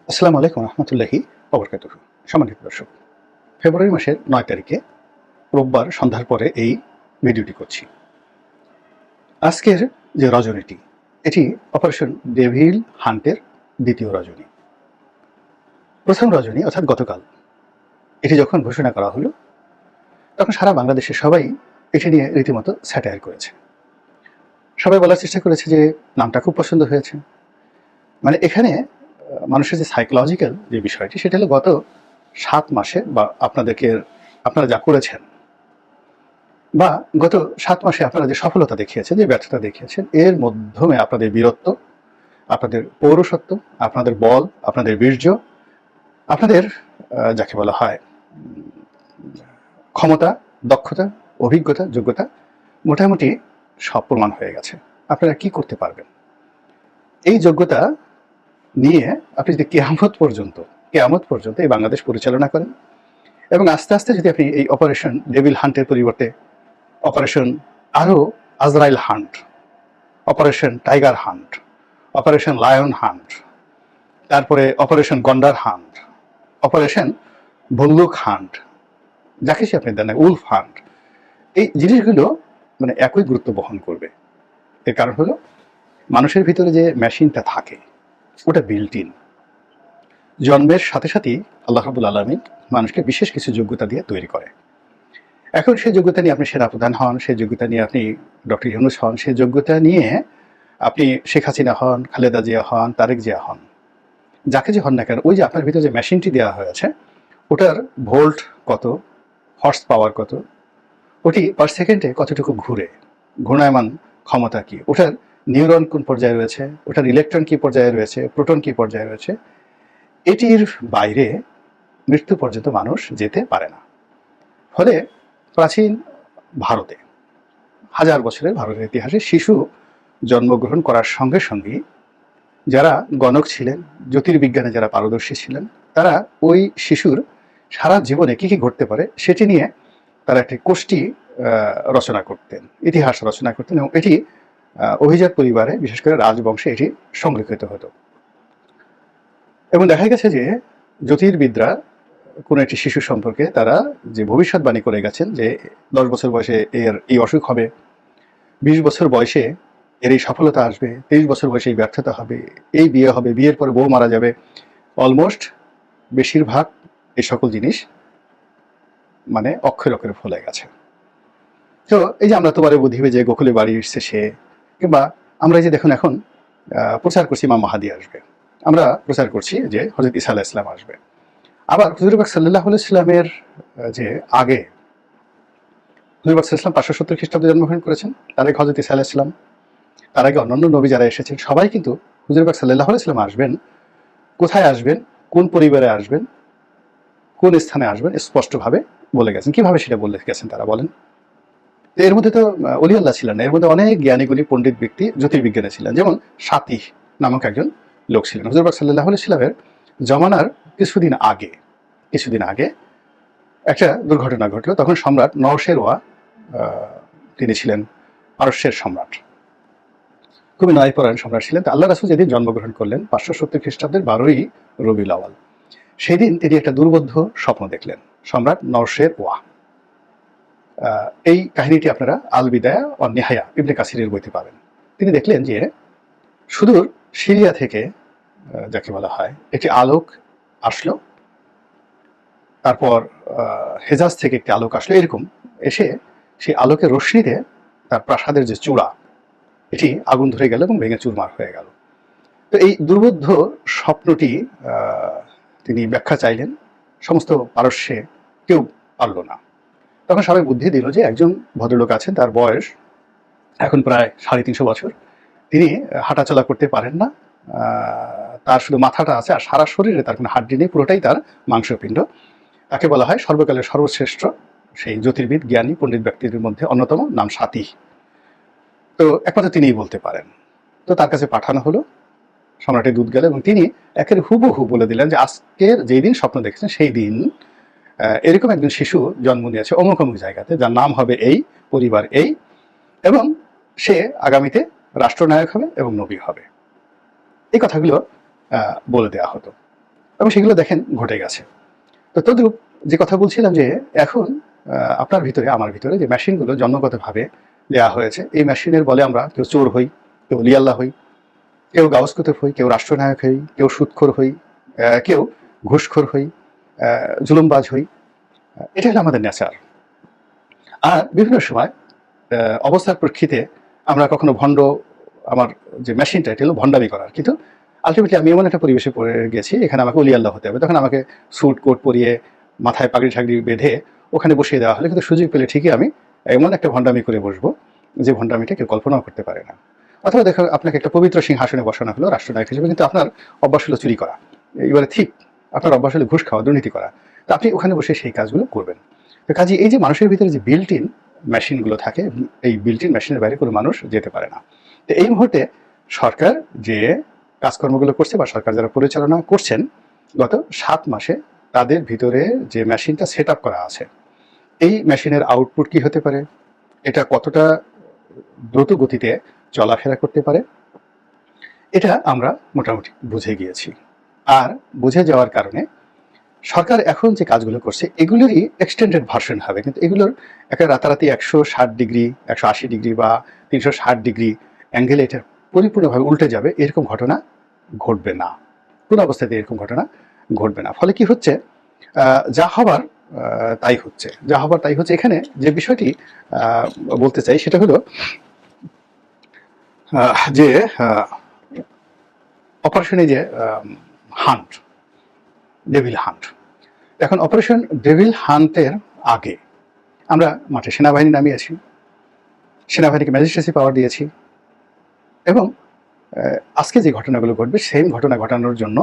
আসসালামু আলাইকুম রহমতুল্লাহি ওবরকাতুহু। সম্মানিত দর্শক, ফেব্রুয়ারি মাসের ৯ তারিখে রোববার সন্ধ্যার পরে এই ভিডিওটি করছি। আজকের যে রজনীটি, এটি অপারেশন ডেভিল হান্টের দ্বিতীয় রজনী। প্রথম রজনী অর্থাৎ গতকাল এটি যখন ঘোষণা করা হলো, তখন সারা বাংলাদেশের সবাই এটি নিয়ে রীতিমতো স্যাটায়ার করেছে। সবাই বলার চেষ্টা করেছে যে নামটা খুব পছন্দ হয়েছে। মানে এখানে মানুষের যে সাইকোলজিক্যাল যে বিষয়টি, সেটা হলো গত ৭ মাসে বা আপনারা যা করেছেন, বা গত ৭ মাসে আপনারা যে সফলতা দেখিয়েছেন, যে ব্যর্থতা দেখিয়েছেন, এর মাধ্যমে আপনাদের বীরত্ব, আপনাদের পৌরসত্ব, আপনাদের বল, আপনাদের বীর্য, আপনাদের যাকে বলা হয় ক্ষমতা, দক্ষতা, অভিজ্ঞতা, যোগ্যতা, মোটামুটি সব প্রমাণ হয়ে গেছে। আপনারা কি করতে পারবেন এই যোগ্যতা নিয়ে আপনি যদি কেয়ামত পর্যন্ত এই বাংলাদেশ পরিচালনা করেন, এবং আস্তে আস্তে যদি আপনি এই অপারেশন ডেভিল হান্টের পরিবর্তে অপারেশন আরও আজরাইল hunt, operation tiger hunt, operation lion hunt, তারপরে অপারেশন গন্ডার হান্ট, অপারেশন ভল্লুক হান্ট, যাকে সে আপনি দেন উলফ হান্ট, এই জিনিসগুলো মানে একই গুরুত্ব বহন করবে। এর কারণ হলো মানুষের ভিতরে যে মেশিনটা থাকে, ওটা বিল্ট ইন। জন্মের সাথে সাথেই আল্লাহ রাব্বুল আলামিন মানুষকে বিশেষ কিছু যোগ্যতা দিয়ে তৈরি করে। এখন সেই যোগ্যতা নিয়ে আপনি সেনাপ্রধান হন, সেই যোগ্যতা নিয়ে আপনি ডক্টর ইউনূস হন, সেই যোগ্যতা নিয়ে আপনি শেখ হাসিনা হন, খালেদা জিয়া হন, তারেক জিয়া হন, যাকে যে হন না কেন, ওই যে আপনার ভিতরে যে মেশিনটি দেওয়া হয়েছে, ওটার ভোল্ট কত, হর্স পাওয়ার কত, ওটি পার সেকেন্ডে কতটুকু ঘুরে, ঘূর্ণায়মান ক্ষমতা কি, ওটার নিউরন কোন পর্যায়ে রয়েছে, ওটার ইলেকট্রন কি পর্যায়ে রয়েছে, প্রোটন কি পর্যায়ে রয়েছে, এটির বাইরে মৃত্যু পর্যন্ত মানুষ যেতে পারে না। ফলে প্রাচীন ভারতে, হাজার বছরের ভারতের ইতিহাসে শিশু জন্মগ্রহণ করার সঙ্গে সঙ্গেই যারা গণক ছিলেন, জ্যোতির্বিজ্ঞানে যারা পারদর্শী ছিলেন, তারা ওই শিশুর সারা জীবনে কি কি ঘটতে পারে সেটি নিয়ে তারা একটি কোষ্ঠী রচনা করতেন, ইতিহাস রচনা করতেন, এবং এটি অভিজাত পরিবারে, বিশেষ করে রাজবংশে এটি সংরক্ষিত হতো। এবং দেখা গেছে যে জ্যোতির্বিদরা কোনো একটি শিশু সম্পর্কে তারা যে ভবিষ্যৎবাণী করে গেছেন যে 10 বছর বয়সে এর এই অসুখ হবে, 20 বছর বয়সে এর এই সফলতা আসবে, 23 বছর বয়সে এই ব্যর্থতা হবে, এই বিয়ে হবে, বিয়ের পরে বউ মারা যাবে, অলমোস্ট বেশিরভাগ এই সকল জিনিস মানে অক্ষরে অক্ষরে ফলে গেছে। তো এই যে আমরা তোমারে বুঝিবে যে গোকুলে বাড়ি এসছে সে, কিংবা আমরা এই যে দেখুন এখন প্রচার করছি ইমাম মাহাদি আসবে, আমরা প্রচার করছি যে হযরত ঈসা আলাইহিস সালাম আসবে। আবার হুজুর পাক সাল্লাল্লাহু আলাইহি সাল্লামের যে আগে হুজুর পাক সাল্লাল্লাহু 570 খ্রিস্টাব্দে জন্মগ্রহণ করেছেন, তার আগে হযরত ঈসা আলাইহিস সালাম, তার আগে অন্যান্য নবী যারা এসেছেন সবাই কিন্তু হুজুর পাক সাল্লাল্লাহু আলাইহি সাল্লাম আসবেন, কোথায় আসবেন, কোন পরিবারে আসবেন, কোন স্থানে আসবেন স্পষ্টভাবে বলে গেছেন। কিভাবে সেটা বলে গেছেন তারা বলেন? তো এর মধ্যে তো অলি আল্লাহ ছিলেন না, এর মধ্যে অনেক জ্ঞানী গুণী পণ্ডিত ব্যক্তি জ্যোতির্বিজ্ঞানে ছিলেন। যেমন সাতিহ নামক একজন লোক ছিলেন হুজুর পাক সাল্লাল্লাহু আলাইহি সাল্লামের জমানার কিছুদিন আগে একটা দুর্ঘটনা ঘটলো। তখন সম্রাট নরশেরওয়া, তিনি ছিলেন পারস্যের সম্রাট, খুবই ন্যায়পরায়ণ সম্রাট ছিলেন। তো আল্লাহ রাসূল যেদিন জন্মগ্রহণ করলেন 570 খ্রিস্টাব্দের 12ই রবিউল আউয়াল, সেই দিন তিনি একটা দুর্বোধ্য স্বপ্ন দেখলেন, সম্রাট নরশেরওয়া। এই কাহিনীটি আপনারা আল বিদায়া ওয়ান নিহায়া ইবনে কাসিরের বইতে পাবেন। তিনি দেখলেন যে সুদূর সিরিয়া থেকে, যাকে বলা হয়, একটি আলোক আসলো, তারপর হেজাজ থেকে একটি আলোক আসলো, এরকম এসে সেই আলোকের রশ্মিতে তার প্রাসাদের যে চূড়া, এটি আগুন ধরে গেল এবং ভেঙে চুরমার হয়ে গেল। তো এই দুর্বোধ্য স্বপ্নটি তিনি ব্যাখ্যা চাইলেন, সমস্ত পারস্যে কেউ পারল না। তখন সবাই বুদ্ধি দিল যে একজন ভদ্রলোক আছেন, তার বয়স এখন প্রায় 350 বছর, তিনি হাঁটাচলা করতে পারেন না, তার শুধু মাথাটা আছে আর সারা শরীরে তার কোনো হাড্ডি নেই, পুরোটাই তার মাংসপিণ্ড। তাকে বলা হয় সর্বকালের সর্বশ্রেষ্ঠ সেই জ্যোতির্বিদ, জ্ঞানী পণ্ডিত ব্যক্তিদের মধ্যে অন্যতম, নাম সাতিহ। তো একমাত্র তিনিই বলতে পারেন। তো তার কাছে পাঠানো হলো, সম্রাটের দূত গেল এবং তিনি একের হুবহু বলে দিলেন যে আজকের যেই দিন স্বপ্ন দেখেছেন সেই দিন এরকম একজন শিশু জন্ম নিয়েছে অমুক অমুক জায়গাতে, যার নাম হবে এই, পরিবার এই, এবং সে আগামীতে রাষ্ট্রনায়ক হবে এবং নবী হবে। এই কথাগুলো বলে দেওয়া হতো। এবং সেগুলো দেখেন ঘটে গেছে। তো তদ্রূপ যে কথা বলছিলাম যে এখন আপনার ভিতরে আমার ভিতরে যে মেশিনগুলো জন্মগতভাবে দেওয়া হয়েছে, এই মেশিনের বলে আমরা কেউ চোর হই, কেউ লিয়াল্লা হই, কেউ গাউস কুতুব হই, কেউ রাষ্ট্রনায়ক হই, কেউ সুদখোর হই, কেউ ঘুষখোর হই, জুলুমবাজ হই। এটা হলো আমাদের নেচার। আর বিভিন্ন সময় অবস্থার প্রেক্ষিতে আমরা কখনো ভণ্ড, আমার যে মেশিনটা এটা হলো ভণ্ডামি করার, কিন্তু আলটিমেটলি আমি এমন একটা পরিবেশে পড়ে গেছি, এখানে আমাকে অলি আল্লাহ হতে হবে, তখন আমাকে স্যুট কোট পরিয়ে মাথায় পাগড়ি ঠাগড়ি বেঁধে ওখানে বসিয়ে দেওয়া হলে কিন্তু সুযোগ পেলে ঠিকই আমি এমন একটা ভণ্ডামি করে বসবো যে ভণ্ডামিটা কেউ কল্পনাও করতে পারে না। অথবা দেখো আপনাকে একটা পবিত্র সিংহাসনে বসানো হলো রাষ্ট্রনায়ক হিসেবে, কিন্তু আপনার অভ্যাস হলো চুরি করা, এবারে ঠিক আপনার অভ্যাস হলো ঘুষ খাওয়া, দুর্নীতি করা, তো আপনি ওখানে বসে সেই কাজগুলো করবেন। তো কাজে এই যে মানুষের ভিতরে যে বিল্ট ইন মেশিনগুলো থাকে, এই বিল্ট ইন মেশিনের বাইরে কোনো মানুষ যেতে পারে না। তো এই মুহূর্তে সরকার যে কাজকর্মগুলো করছে বা সরকার যারা পরিচালনা করছেন গত 7 মাসে, তাদের ভিতরে যে মেশিনটা সেট আপ করা আছে, এই মেশিনের আউটপুট কি হতে পারে, এটা কতটা দ্রুত গতিতে চলাফেরা করতে পারে, এটা আমরা মোটামুটি বুঝে গিয়েছি। আর বুঝে যাওয়ার কারণে সরকার এখন যে কাজগুলো করছে এগুলোরই এক্সটেন্ডেড ভার্সন হবে, কিন্তু এগুলোর একটা রাতারাতি 160 ডিগ্রি 180 ডিগ্রি বা 360 ডিগ্রি অ্যাঙ্গেলে এটা পরিপূর্ণভাবে উল্টে যাবে এরকম ঘটনা ঘটবে না, কোনো অবস্থাতে এরকম ঘটনা ঘটবে না। ফলে কি হচ্ছে, যা হবার তাই হচ্ছে, যা হবার তাই হচ্ছে। এখানে যে বিষয়টি বলতে চাই সেটা হলো যে অপারেশনে যে হান্ট, ডেভিল হান্ট, এখন অপারেশন ডেভিল হান্টের আগে আমরা মাঠে সেনাবাহিনী নামিয়েছি, সেনাবাহিনীকে ম্যাজিস্ট্রেসি পাওয়ার দিয়েছি, এবং আজকে যে ঘটনাগুলো ঘটবে সেম ঘটনা ঘটানোর জন্য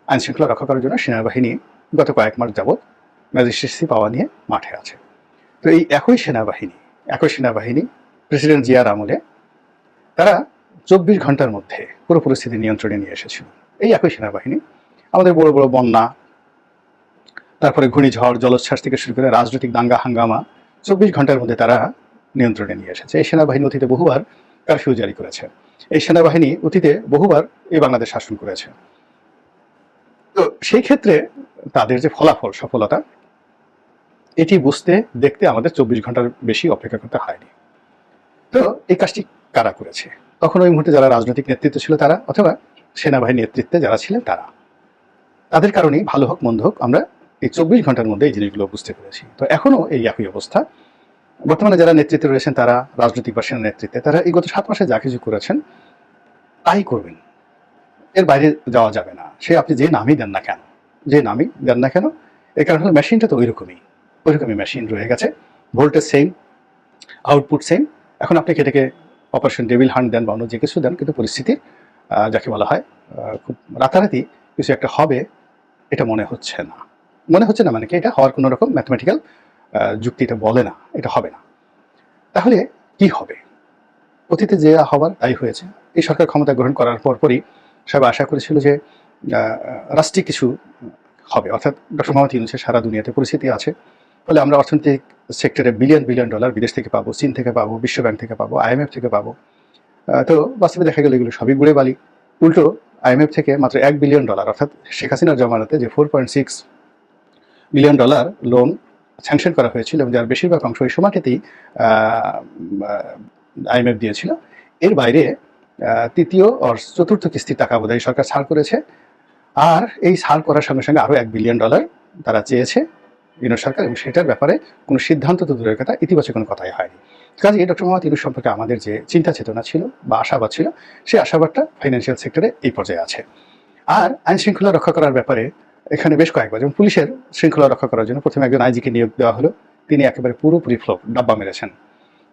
আইন শৃঙ্খলা রক্ষা করার জন্য সেনাবাহিনী গত কয়েক মাস যাবৎ ম্যাজিস্ট্রেসি পাওয়া নিয়ে মাঠে আছে। তো এই একই সেনাবাহিনী প্রেসিডেন্ট জিয়ার আমলে তারা 24 ঘন্টার মধ্যে পুরো পরিস্থিতি নিয়ন্ত্রণে নিয়ে এসেছিল। এই একই সেনাবাহিনী আমাদের বড় বড় বন্যা, তারপরে ঘূর্ণিঝড়, জলোচ্ছ্বাস থেকে শুরু করে রাজনৈতিক দাঙ্গা হাঙ্গামা 24 ঘন্টার মধ্যে তারা নিয়ন্ত্রণে নিয়ে এসেছে। এই সেনাবাহিনী অতীতে বহুবার কারফিউ জারি করেছে, এই সেনাবাহিনী অতীতে বহুবার এই বাংলাদেশ শাসন করেছে। তো সেই ক্ষেত্রে তাদের যে ফলাফল, সফলতা, এটি বুঝতে দেখতে আমাদের 24 ঘন্টার বেশি অপেক্ষা করতে হয়নি। তো এই কাজটি কারা করেছে, তখন ওই মুহূর্তে যারা রাজনৈতিক নেতৃত্ব ছিল তারা, অথবা সেনাবাহিনী নেতৃত্বে যারা ছিলেন তারা, তাদের কারণেই ভালো হোক মন্দ হোক আমরা এই 24 ঘন্টার মধ্যে এই জিনিসগুলো বুঝতে পেরেছি। তো এখনো এই একই অবস্থা। বর্তমানে যারা নেতৃত্বে রয়েছেন তারা, রাজনৈতিক বা সেনা নেতৃত্বে, তারা এই গত 7 মাসে যা কিছু করেছেন তাই করবেন, এর বাইরে যাওয়া যাবে না। সে আপনি যে নামই দেন না কেন, এর কারণ হলো মেশিনটা তো ওইরকমই মেশিন রয়ে গেছে, ভোল্টেজ সেম, আউটপুট সেম। এখন আপনি এটাকে অপারেশন ডেভিল হান্ট দেন বা অন্য যে কিছু দেন, কিন্তু পরিস্থিতি যাকে বলা হয় খুব রাতারাতি কিছু একটা হবে এটা মনে হচ্ছে না। মানে কি, এটা হওয়ার কোনো রকম ম্যাথমেটিক্যাল যুক্তি এটা বলে না, এটা হবে না। তাহলে কি হবে? অতীতে যে হবার তাই হয়েছে। এই সরকার ক্ষমতা গ্রহণ করার পরপরই সবাই আশা করেছিল যে রাষ্ট্রিক কিছু হবে, অর্থাৎ ডক্টর মোহাম্মদ ইউনূসের সারা দুনিয়াতে পরিস্থিতি আছে, ফলে আমরা অর্থনৈতিক সেক্টরে বিলিয়ন ডলার বিদেশ থেকে পাবো, চীন থেকে পাবো, বিশ্বব্যাংক থেকে পাবো, IMF থেকে পাবো। তো বাস্তবে দেখা গেল এগুলো সবই গুড়ে বালি। উল্টো IMF থেকে মাত্র $1 বিলিয়ন, অর্থাৎ শেখ হাসিনার জমানাতে যে $4.6 বিলিয়ন লোন স্যাংশন করা হয়েছিল এবং যার বেশিরভাগ অংশ ওই সময়টাতেই IMF দিয়েছিল, এর বাইরে তৃতীয় আর চতুর্থ কিস্তির টাকা বোধহয় সরকার ছাড় করেছে। আর এই ছাড় করার সঙ্গে সঙ্গে আরও $1 বিলিয়ন তারা চেয়েছে ইউনূস সরকার, এবং সেটার ব্যাপারে কোনো সিদ্ধান্ত তো দূরের কথা, ইতিবাচক কোনো কথাই হয়নি। কাজে ডক্টর মোহাম্মদ ইউনূস সম্পর্কে আমাদের যে চিন্তা চেতনা ছিল বা আশাবাদ ছিল, সেই আশাবাদটা ফাইন্যান্সিয়াল সেক্টরে এই পর্যায়ে আছে। আর আইন শৃঙ্খলা রক্ষা করার ব্যাপারে এখানে বেশ কয়েকবার, যেমন পুলিশের শৃঙ্খলা রক্ষা করার জন্য প্রথমে একজন আইজিকে নিয়োগ দেওয়া হলো, তিনি একেবারে পুরোপুরি ফ্লপ, ডাব্বা মেরেছেন।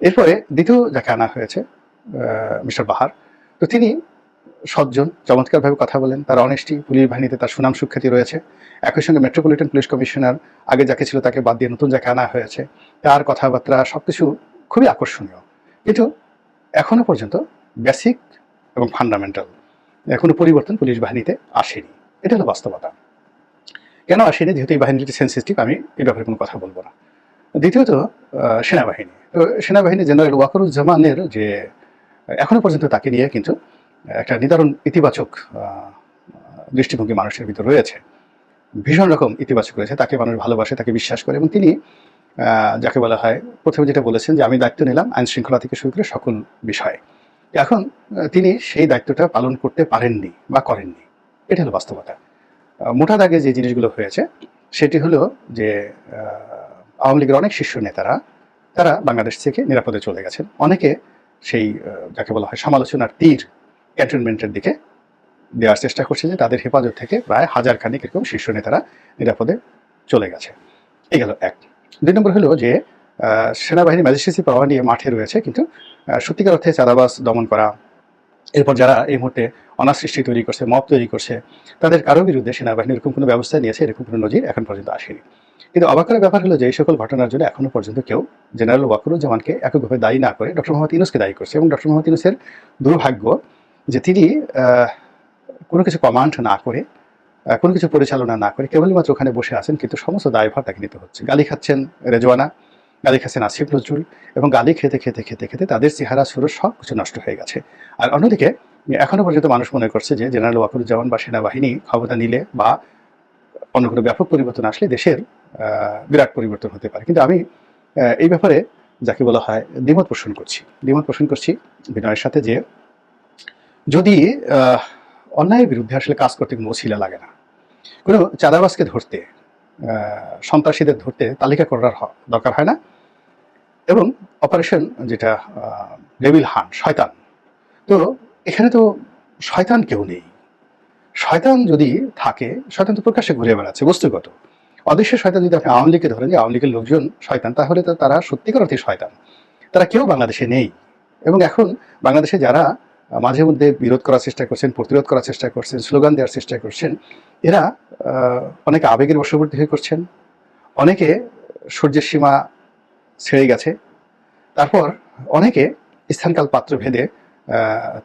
এরপরে দ্বিতীয় যাকে আনা হয়েছে মিস্টার বাহার, তো তিনি সজ্জন, চমৎকারভাবে কথা বলেন, তার অনেস্টি, পুলিশ বাহিনীতে তার সুনাম সুখ্যাতি রয়েছে। একই সঙ্গে মেট্রোপলিটন পুলিশ কমিশনার আগে যাকে ছিল তাকে বাদ দিয়ে নতুন যাকে আনা হয়েছে, তার কথাবার্তা সবকিছু খুবই আকর্ষণীয়, কিন্তু এখনো পর্যন্ত বেসিক এবং ফান্ডামেন্টাল কোনো পরিবর্তন পুলিশ বাহিনীতে আসেনি। এটা হলো বাস্তবতা। কেন আসেনি? যেহেতু এই বাহিনীটি সেন্সিটিভ, আমি এই ব্যাপারে কোনো কথা বলবো না। দ্বিতীয়ত সেনাবাহিনী, তো সেনাবাহিনী জেনারেল ওয়াকারুজ্জামানের যে এখনো পর্যন্ত তাকে নিয়ে কিন্তু একটা নিদারুণ ইতিবাচক দৃষ্টিভঙ্গি মানুষের ভিতর রয়েছে। ভীষণ রকম ইতিবাচক রয়েছে, তাকে মানুষ ভালোবাসে, তাকে বিশ্বাস করে, এবং তিনি যাকে বলা হয় প্রথমে যেটা বলেছেন যে আমি দায়িত্ব নিলাম আইন শৃঙ্খলা থেকে শুরু করে সকল বিষয়ে। এখন তিনি সেই দায়িত্বটা পালন করতে পারেননি বা করেননি, এটা হলো বাস্তবতা। মোটা দাগে যে জিনিসগুলো হয়েছে সেটি হলো যে আওয়ামী লীগের অনেক শীর্ষ নেতারা তারা বাংলাদেশ থেকে নিরাপদে চলে গেছেন। অনেকে সেই যাকে বলা হয় সমালোচনার তীর ক্যান্টনমেন্টের দিকে দেওয়ার চেষ্টা করছে যে তাদের হেফাজত থেকে প্রায় 1000 খানিক এরকম শীর্ষ নেতারা নিরাপদে চলে গেছে। এই গেল এক। 2 নম্বর হলো যে সেনাবাহিনী ম্যাজিস্ট্রেসি পাওয়ার নিয়ে মাঠে রয়েছে, কিন্তু সত্যিকার অর্থে চাঁদাবাজ দমন করা, এরপর যারা এই মুহূর্তে অনাসৃষ্টি তৈরি করছে, মব তৈরি করছে, তাদের কারো বিরুদ্ধে সেনাবাহিনী এরকম কোনো ব্যবস্থা নিয়েছে এরকম কোনো নজির এখন পর্যন্ত আসেনি। কিন্তু অবাক করার ব্যাপার হলো যে এই সকল ঘটনার জন্য এখনো পর্যন্ত কেউ জেনারেল ওয়াকারুজ্জামানকে এককভাবে দায়ী না করে ডক্টর মোহাম্মদ ইউনূসকে দায়ী করছে, এবং ডক্টর মোহাম্মদ ইউনূসের দুর্ভাগ্য যে তিনি কোনো কিছু কমান্ড না করে, কোনো কিছু পরিচালনা না করে কেবলমাত্র ওখানে বসে আছেন, কিন্তু সমস্ত দায়ভার তাকে নিতে হচ্ছে। গালি খাচ্ছেন রেজওয়ানা, গালি খাচ্ছেন আসিফ নজরুল, এবং গালি খেতে খেতে খেতে খেতে তাদের চেহারা সুরজ সব কিছু নষ্ট হয়ে গেছে। আর অন্যদিকে এখনো পর্যন্ত মানুষ মনে করছে যে জেনারেল ওয়াকারুজ্জামান বা সেনাবাহিনী ক্ষমতা নিলে বা অন্য কোনো ব্যাপক পরিবর্তন আসলে দেশের বিরাট পরিবর্তন হতে পারে। কিন্তু আমি এই ব্যাপারে যাকে বলা হয় দ্বিমত পোষণ করছি বিনয়ের সাথে, যে যদি অন্যায়ের বিরুদ্ধে আসলে কাজ করতে কোনো ওসিলা লাগে না, কোনো চাঁদাবাজকে ধরতে, সন্ত্রাসীদের ধরতে তালিকা করার দরকার হয় না, এবং অপারেশন যেটা ডেভিল হান্ট, শয়তান, তো এখানে তো শয়তান কেউ নেই। শয়তান যদি থাকে, শয়তান তো প্রকাশ্যে ঘুরে বেড়াচ্ছে বস্তুগত। অদৃশ্য শয়তান যদি আপনি আওয়ামী লীগকে ধরেন যে আওয়ামী লীগের লোকজন শয়তান, তাহলে তো তারা সত্যিকার অর্থে শয়তান। তারা কেউ বাংলাদেশে নেই। এবং এখন বাংলাদেশে যারা মাঝে মধ্যে বিরোধ করার চেষ্টা করছেন, প্রতিরোধ করার চেষ্টা করছেন, স্লোগান দেওয়ার চেষ্টা করছেন, এরা অনেকে আবেগের বশবর্তী হয়ে করছেন, অনেকে সূর্যের সীমা ছেড়ে গেছে, তারপর অনেকে স্থানকাল পাত্র ভেদে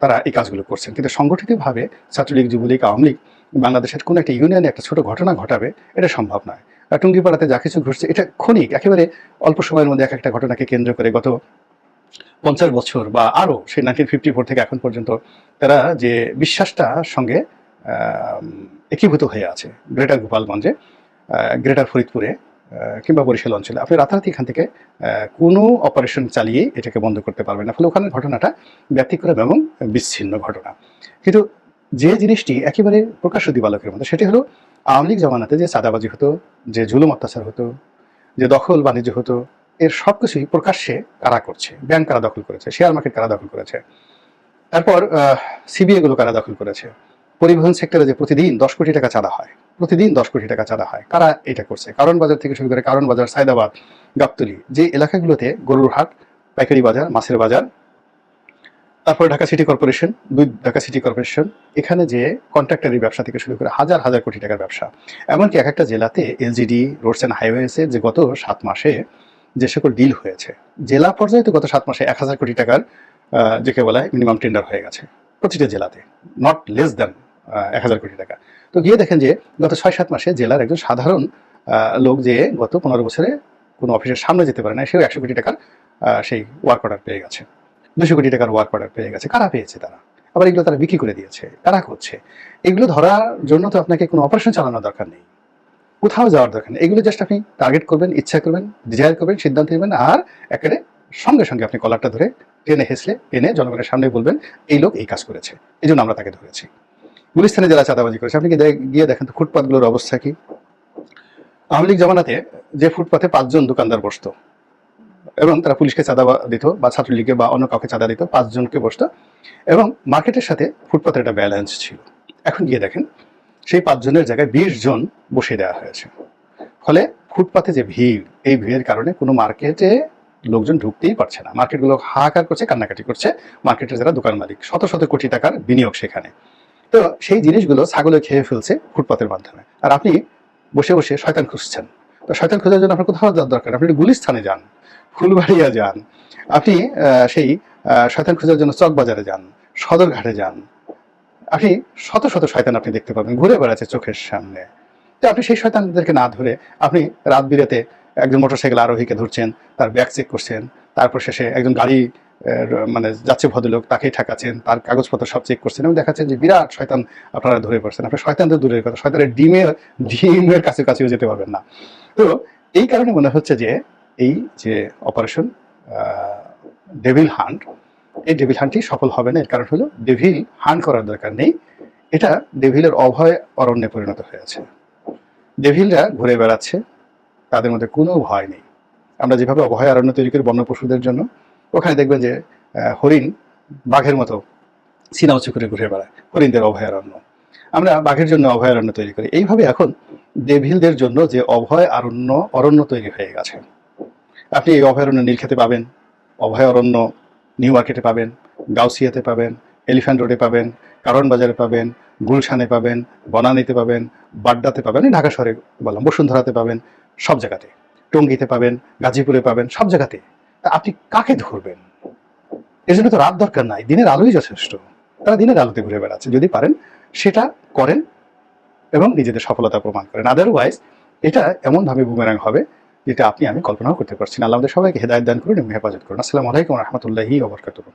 তারা এই কাজগুলো করছেন। কিন্তু সংগঠিতভাবে ছাত্রলীগ, যুবলীগ, আওয়ামী লীগ বাংলাদেশের কোনো একটা ইউনিয়নে একটা ছোট ঘটনা ঘটাবে, এটা সম্ভব নয়। টুঙ্গিপাড়াতে যা কিছু ঘটছে এটা ক্ষণিক, একেবারে অল্প সময়ের মধ্যে এক একটা ঘটনাকে কেন্দ্র করে গত 50 বছর বা আরও, সেই 1954 থেকে এখন পর্যন্ত তারা যে বিশ্বাসটার সঙ্গে একীভূত হয়ে আছে, গ্রেটার গোপালগঞ্জে, গ্রেটার ফরিদপুরে কিংবা বরিশাল অঞ্চলে, আপনি রাতারাতি এখান থেকে কোনো অপারেশন চালিয়ে এটাকে বন্ধ করতে পারবেন না। ফলে ওখানের ঘটনাটা ব্যতিক্রম এবং বিচ্ছিন্ন ঘটনা। কিন্তু যে জিনিসটি একেবারে প্রকাশ্য দিবালোকের মতো, সেটি হলো আওয়ামী লীগ জমানাতে যে চাঁদাবাজি হতো, যে জুলুম অত্যাচার হতো, যে দখল বাণিজ্য হতো, এর সব কিছুই প্রকাশ্যে কারা করছে। ব্যাংক কারা দখল করেছে, শেয়ার মার্কেট কারা দখল করেছে, তারপর সিবিএ গুলো কারা দখল করেছে, পরিবহন সেক্টরে যে প্রতিদিন 10 কোটি টাকা চাঁদা হয়, প্রতিদিন 10 কোটি টাকা চাঁদা হয়, কারা এটা করছে। কারণ বাজার থেকে শুরু করে কারণ বাজার, সায়দাবাদ, গাবতলী, যে এলাকাগুলোতে গরুর হাট, পাইকারি বাজার, মাছের বাজার, তারপরে Dhaka city corporation, Dhaka city corporation, এখানে যে কন্ট্রাক্টারি ব্যবসা থেকে শুরু করে হাজার হাজার কোটি টাকার ব্যবসা, এমনকি এক একটা জেলাতে এলজিডি, রোডস অ্যান্ড হাইওয়েসের যে গত 7 মাসে যে সকল ডিল হয়েছে, জেলা পর্যায়ে তো গত 7 মাসে 1000 কোটি টাকার যাকে বলা হয় মিনিমাম টেন্ডার হয়ে গেছে প্রতিটা জেলাতে, নট লেস দ্যান 1000 কোটি টাকা। তো গিয়ে দেখেন যে গত 6-7 মাসে জেলার একজন সাধারণ লোক যে গত 15 বছরে কোনো অফিসের সামনে যেতে পারে না, সেও 100 কোটি টাকার সেই ওয়ার্ক অর্ডার পেয়ে গেছে, 200 কোটি টাকার ওয়ার্ক অর্ডার পেয়ে গেছে। কারা পেয়েছে? তারা। আবার এগুলো তারা বিক্রি করে দিয়েছে। কারা করছে? এগুলো ধরার জন্য তো আপনাকে কোনো অপারেশন চালানোর দরকার নেই, কোথাও যাওয়ার দরকার নেই। এগুলো জাস্ট আপনি টার্গেট করবেন, ইচ্ছা করবেন, ডিজায়ার করবেন, সিদ্ধান্ত নেবেন, আর একেবারে সঙ্গে সঙ্গে আপনি কলারটা ধরে টেনে হেসলে এনে জনগণের সামনে বলবেন এই লোক এই কাজ করেছে, এই জন্য আমরা তাকে ধরেছি। গুলিস্তানে যারা চাঁদাবাজি করেছে, আপনি গিয়ে দেখেন তো ফুটপাথগুলোর অবস্থা কি। আওয়ামী লীগ জমানাতে যে ফুটপাথে 5 জন দোকানদার বসতো এবং তারা পুলিশকে চাঁদা দিত বা ছাত্রলীগকে বা অন্য কাউকে চাঁদা দিত, 5 জনকে বসতো, এবং মার্কেটের সাথে ফুটপাথের একটা ব্যালেন্স ছিল। এখন গিয়ে দেখেন সেই 5 জনের জায়গায় 20 জন বসিয়ে দেওয়া হয়েছে। ফলে ফুটপাথে যে ভিড়, এই ভিড়ের কারণে কোনো মার্কেটে লোকজন ঢুকতেই পারছে না। মার্কেটগুলো হাহাকার করছে, কান্নাকাটি করছে মার্কেটের যারা দোকান মালিক, শত শত কোটি টাকার বিনিয়োগ সেখানে। তো সেই জিনিসগুলো ছাগলে খেয়ে ফেলছে ফুটপাথের মাধ্যমে। আর আপনি বসে বসে শয়তান খুঁজছেন। তো শয়তান খোঁজার জন্য আপনার কোথাও যাওয়ার দরকার, আপনি গুলিস্তানে যান, ফুলবাড়িয়া যান, আপনি সেই শয়তান খোঁজার জন্য চকবাজারে যান, সদরঘাটে যান, আপনি শত শত শয়তান আপনি দেখতে পাবেন ঘুরে বেড়াচ্ছে চোখের সামনে। তো আপনি সেই শয়তানদেরকে না ধরে আপনি রাত বিরাতে একজন মোটরসাইকেল আরোহীকে ধরছেন, তার ব্যাগ চেক করছেন, তারপর শেষে একজন গাড়ি মানে যাচ্ছে ভদ্রলোক, তাকেই ঠেকাচ্ছেন, তার কাগজপত্র সব চেক করছেন এবং দেখাচ্ছেন যে বিরাট শয়তান আপনারা ধরে পড়ছেন। আপনার শয়তান তো দূরের কথা, শয়তানের ডিমের কাছেও যেতে পারবেন না। তো এই কারণে মনে হচ্ছে যে এই যে অপারেশন ডেভিল হান্ট, এই ডেভিল হান্টটি সফল হবে না। এর কারণ হলো ডেভিল হান্ট করার দরকার নেই, এটা ডেভিলের অভয় অরণ্যে পরিণত হয়েছে। ডেভিলরা ঘুরে বেড়াচ্ছে, তাদের মধ্যে কোনো ভয় নেই। আমরা যেভাবে অভয় অরণ্য তৈরি করি বন্য পশুদের জন্য, ওখানে দেখবেন যে হরিণ বাঘের মতো সিনা উঁচু করে ঘুরে বেড়ায়, হরিণদের অভয়ারণ্য। আমরা বাঘের জন্য অভয়ারণ্য তৈরি করি। এইভাবে এখন ডেভিলদের জন্য যে অভয় অরণ্য তৈরি হয়ে গেছে। আপনি এই অভয়ারণ্য নীলক্ষেতে পাবেন, অভয়ারণ্য নিউ মার্কেটে পাবেন, গাউসিয়াতে পাবেন, এলিফ্যান্ট রোডে পাবেন, কারণ বাজারে পাবেন, গুলশানে পাবেন, বনানীতে পাবেন, বাড্ডাতে পাবেন, ঢাকা শহরে বললাম, বসুন্ধরাতে পাবেন, সব জায়গাতে, টঙ্গীতে পাবেন, গাজীপুরে পাবেন, সব জায়গাতে। তা আপনি কাকে ধরবেন? এর জন্য তো রাত দরকার নাই, দিনের আলোই যথেষ্ট। তারা দিনের আলোতে ঘুরে বেড়াচ্ছে। যদি পারেন সেটা করেন এবং নিজেদের সফলতা প্রমাণ করেন। আদারওয়াইজ এটা এমনভাবে বুমেরাং হবে যেটা আপনি আমি কল্পনাও করতে পারছি না। আল্লাহ আমাদের সবাইকে হেদায়েত দান করুন এবং হেফাজত করুন। আসসালামু আলাইকুম ওয়া রাহমাতুল্লাহি ওয়া বারাকাতুহু।